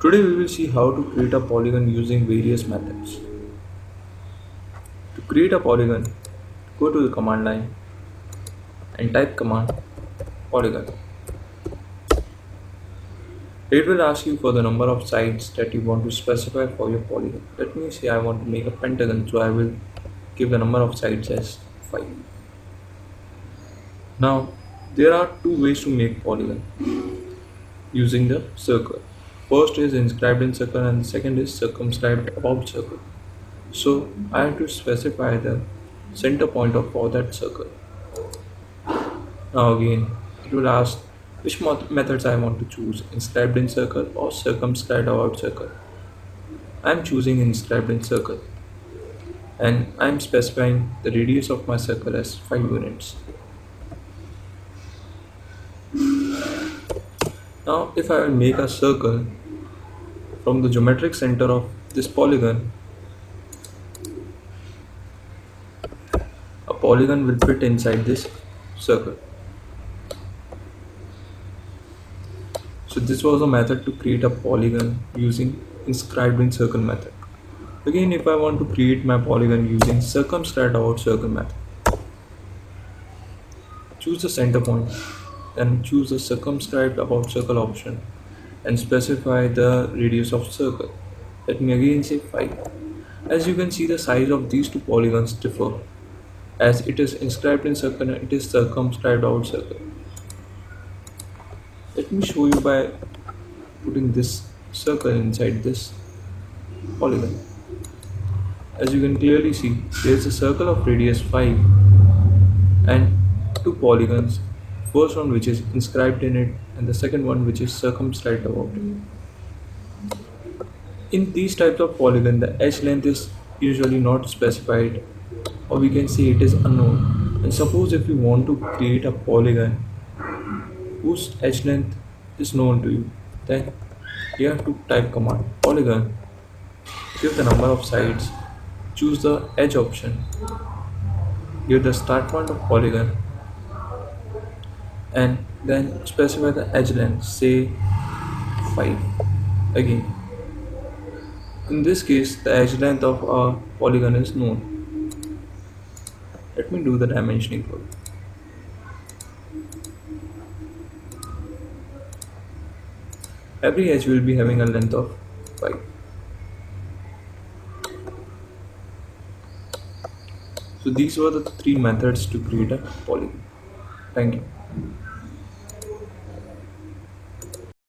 Today we will see how to create a polygon using various methods. To create a polygon, go to the command line and type command polygon. It will ask you for the number of sides that you want to specify for your polygon. Let me say I want to make a pentagon, so I will give the number of sides as 5. Now there are two ways to make polygon using the circle. First is inscribed in circle and the second is circumscribed about circle. So I have to specify the center point of for that circle. Now again, it will ask which methods I want to choose, inscribed in circle or circumscribed about circle. I am choosing inscribed in circle and I am specifying the radius of my circle as 5 units. Now if I will make a circle from the geometric center of this polygon, a polygon will fit inside this circle. So this was a method to create a polygon using inscribed in circle method. Again, if I want to create my polygon using circumscribed about circle method, choose the center point, then choose the circumscribed about circle option and specify the radius of circle. Let me again say 5. As you can see, the size of these two polygons differ, as it is inscribed in circle and it is circumscribed out circle. Let me show you by putting this circle inside this polygon. As you can clearly see, there is a circle of radius 5 and two polygons, first one which is inscribed in it and the second one which is circumscribed about it. In these types of polygon, the edge length is usually not specified, or we can say it is unknown. And suppose if you want to create a polygon whose edge length is known to you, then you have to type command polygon, give the number of sides, choose the edge option, give the start point of polygon, and then specify the edge length, say 5. Again, in this case the edge length of a polygon is known. Let me do the dimensioning for it. Every edge will be having a length of 5. So these were the three methods to create a polygon. Thank you.